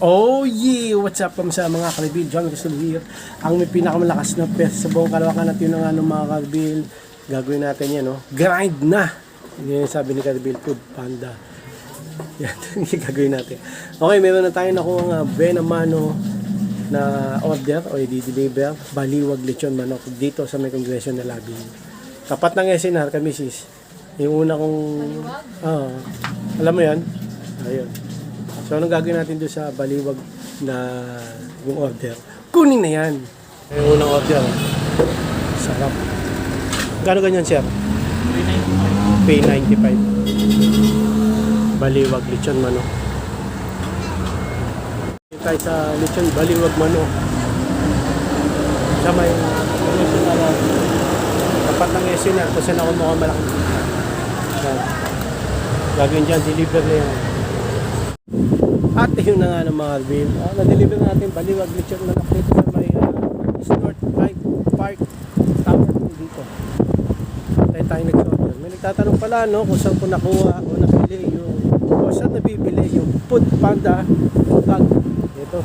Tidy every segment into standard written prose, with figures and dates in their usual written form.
Oh yeah! What's up sa mga karibil? John Rizal here. Ang may pinakamalakas na pes sa buong kalawakan natin ng mga karibil. Gagawin natin yan, no? Grind na! Yan yung sabi ni Karibil Food Panda. Yan, yung gagawin natin. Okay, meron na tayo nakuha Benamano na order o i-deliver. Baliwag lechon manok dito sa may kongresyo na labi. Tapat ng SNR kami sis. Yung una kong... alam mo yan? Ayun. So, anong gagawin natin doon sa baliwag na yung order? Kunin na yan. Yung unang order. Sarap. Gano'n ganyan, sir? P95. Baliwag, lechon manok. Tayo sa lechon, baliwag manok. Sa may tapat ng SNR, kung saan ako mukhang malaki. Gagawin dyan, deliver na yan. At yun na nga ng mga Arvin. Na-deliver natin baliwag lechon manok dito sa may Sport Bike Park Tower dito. Tayo nag-order. May nagtatanong pala no kung saan ko nakuha o nabili yung o saan nabibili yung Food Panda bag. Ito.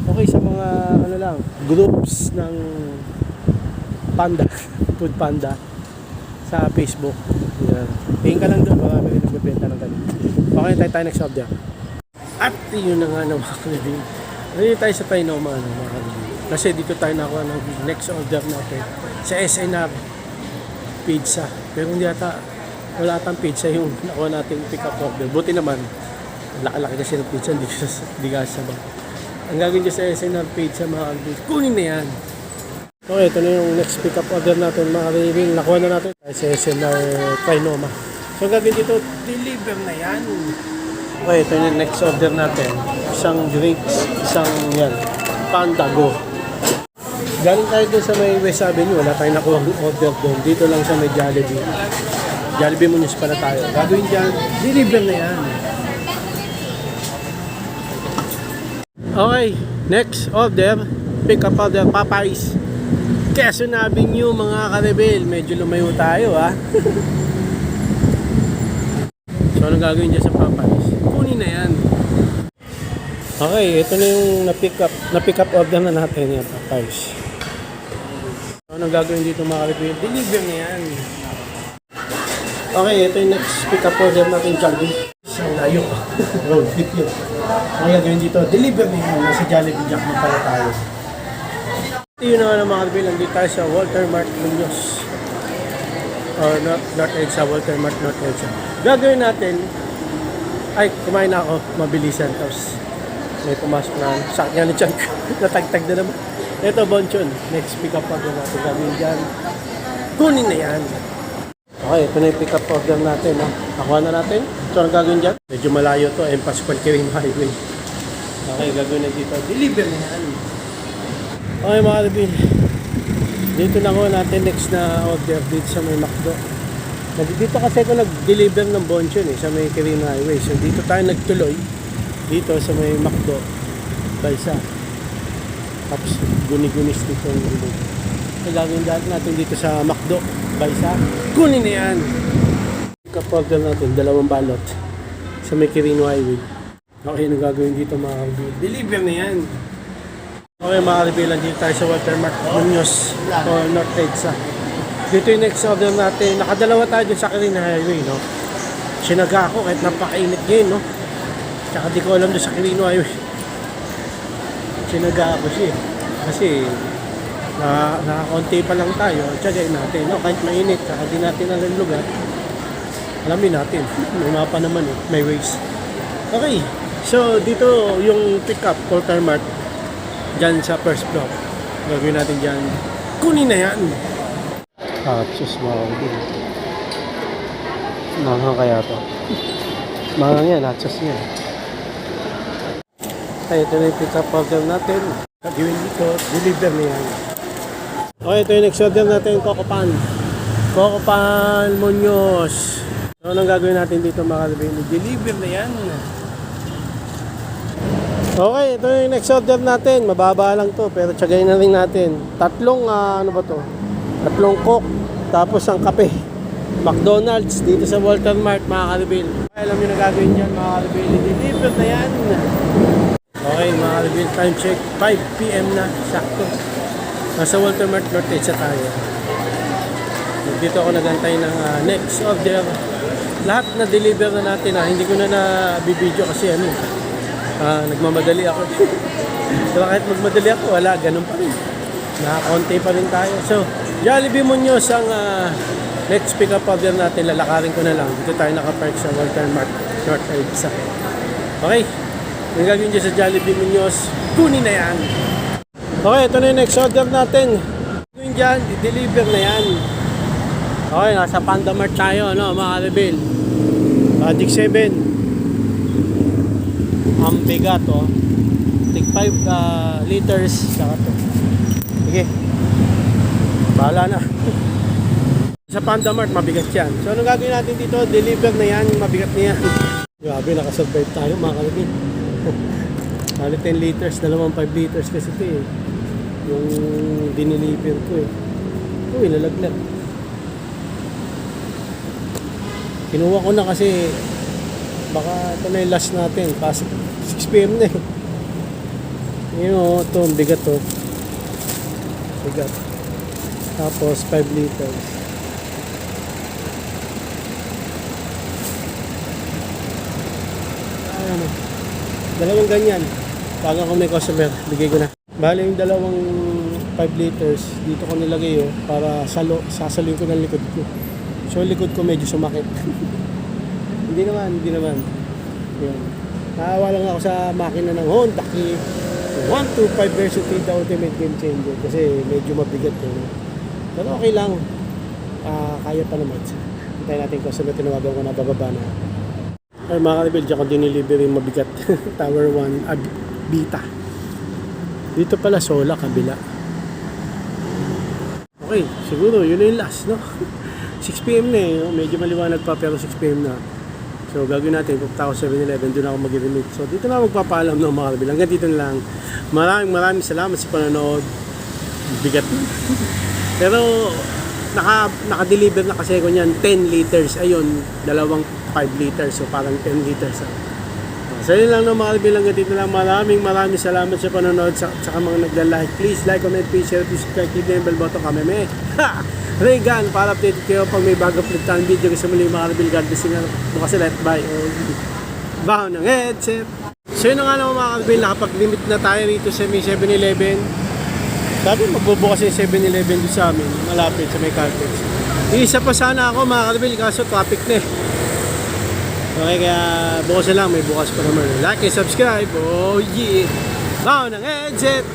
Okay sa mga ano lang groups ng Panda, Food Panda sa Facebook. Yan. Tingin ka lang doon, marami rin nagbebenta ng ganun. Okay, tayo next order. At yun na nga mga kalibin. Ngayon tayo sa tayo mga kalibin. Kasi dito tayo nakuha ng next order natin sa SNR pizza. Pero hindi ata, wala atang pizza yung nakuha natin pick up order. Buti naman, laki-laki kasi ng pizza, hindi ka sabang. Ang gagawin dyan sa SNR pizza mga kalibin, kunin na yan. Okay, ito na yung next pick up order natin mga kalibin. Nakuha na natin sa SNR Trinoma. So gagawin dito, deliver na yan. Okay, ito yung next order natin. Isang drinks, isang yan, Panda Go. Galing tayo dun sa may West Avenue, wala tayong nakuha order doon. Dito lang sa may Jollibee. Jollibee Muñoz pala tayo. Gagawin dyan, deliver na yan. Okay, next order, pick up order, Popeyes. Quezon Avenue mga karebel, medyo lumayo tayo ha. So anong gagawin dyan sa Popeyes? Kunin na yan. Okay, ito na yung na-pick up order na natin yung Popeyes. So anong gagawin dito mga karebel? Deliver na yan. Okay, ito yung next pick up order natin Jollibee. Isang layo. Road trip yun. Anong gagawin dito? Deliver na yan. Nasa Jollibee Jack na pala tayo. Yun na nga mga karebel, nandito tayo sa Walter Mart Muñoz. Or North Edsa, Walter Mart North Edsa. Gagawin natin, ay kumain na ako, mabilisan. Tapos may pumasok na, sakit nga ni Chan, natagtag na naman. Ito Bonchon, next pick up order natin. Gagawin dyan, kunin na yan. Okay, ito na yung pick up order natin. No? Nakuha na natin. So anong gagawin dyan? Medyo malayo to, Pascual Kirin Highway. Okay, gagawin na dito, deliver na yan. Okay mga karebel, dito na ko natin next na order dito sa may McDo. Dito kasi ako nag-deliver ng Bonchon sa may Kirin Highway. So dito tayo nagtuloy dito sa may McDo Balsa. Tapos guni-gunis dito yung ilog. So gagawin natin dito sa McDo Balsa. Kunin na yan. Order natin, 2 balot sa may Kirin Highway. Okay, ano gagawin dito mga karebel? Deliver na yan. Okay mga karebel, dito tayo sa Walter Mart Muñoz o North Edsa. Dito yung next order natin. Nakadalawa tayo dun sa Kirin Highway, no? Sinaga ako kahit napakainit ngayon, no? Tsaka di ko alam dun sa Kirin Highway. Sinaga ako siya. Kasi nakakonti pa lang tayo. Tsagayin natin, no? Kahit mainit, tsaka di natin alam lugar. Alamin natin. May mapa naman eh. May ways. Okay. So dito yung pick up, Walter Mart. Diyan sa first block. Gagawin natin dyan. Kunin na yan. Sus, mahal. Mahal kaya to. Mahal yan, sus yan. Okay, ito na yung pick up order natin. Gagawin dito, deliver na yan. Okay, ito yung next order natin, Cocopan. Cocopan Muñoz. So, anong gagawin natin dito mga karebel? Deliver na yan. Okay, ito yung next order natin. Mababa lang to, pero tsagayin na rin natin. Tatlong, ano ba to? Tatlong Coke, tapos ang kape. McDonald's dito sa Walter Mart, mga Kalbil. Alam nyo na gagawin dyan, mga Kalbil. I-deliver na yan. Okay, mga Kalbil, time check. 5 PM na, sakto. Nasa Walter Mart North Edsa tayo. Dito ako nagantay ng next order. Lahat na deliver na natin. Hindi ko na na-video kasi nagmamadali ako. Pero kahit magmadali ako, wala, ganun pa rin. Nakakonti pa rin tayo. So, Jollibee Muñoz ang next pick up order natin. Lalakarin ko na lang. Dito tayo nakapark sa Walter Mart North Edsa. Okay, yung gagawin dyan sa Jollibee Muñoz, kunin na yan. Okay, ito na yung next order natin. Gagawin dyan, i-deliver na yan. Okay, nasa Panda Mart tayo, mga Kalbil. Magic 7. Ang bigat, Tig 5 liters. Saka to. Sige. Bahala na. Sa Panda Mart, mabigat yan. So, anong gagawin natin dito? Deliver na yan, mabigat na yan. Grabe, nakasurvive tayo, mga Kalbil. Halos 10 liters, 5 liters kasi ito yung dineliver ko Uy, lalaglag. Kinuha ko na kasi baka ito na yung last natin. Kasi 6 PM na Ito, ang bigat Bigat. Tapos 5 liters. Ayan dalawang ganyan. Pag ako may customer, bigay ko na. Bali yung dalawang 5 liters, dito ko nilagay para sasaluin ko ng likod ko. So likod ko medyo sumakit. Hindi naman. Yun. Naawa lang ako sa makina ng Honda Key 125 version 3 the ultimate game changer kasi medyo mabigat Pero okay lang. Kaya pa naman. Hintayin natin kung saan tinawagan ko na bababa na. Ay mga Kalbil, dyan ko dineliver yung mabigat. Tower 1, Bita. Dito pala Sola, kabila. Okay, siguro yun na yung last, 6 PM na medyo maliwanag pa pero 6 PM na. So gagawin natin, pupunta ako 7-Eleven, doon ako mag-remit. So dito na magpapaalam mga Kalbil. Hanggang dito na lang. Maraming salamat sa panonood. Bigat na. Pero naka-deliver na kasi ko niyan 10 liters. Ayun, dalawang 5 liters. So parang 10 liters. So yun lang mga Kalbil. Hanggang dito na lang. Maraming salamat sa panonood. Saka mga nagla-like. Please like, comment, please share, please subscribe. Click na yung bell button kami. Regan, para updated kayo pag may bagong palitan video. Kasi muli mga Kalbil, God bless nga. Bukas sila at bye. Baho ng headset. So yun na nga naman mga Kalbil, nakapag-limit na tayo rito sa may 7-Eleven. Sabi magbubukas yung 7-Eleven doon sa amin, malapit sa may Caltex. Isa pa sana ako mga Kalbil, kaso traffic na Okay, kaya bukas na lang, may bukas pa naman. Like and subscribe. Oh yeah! Baho ng headset!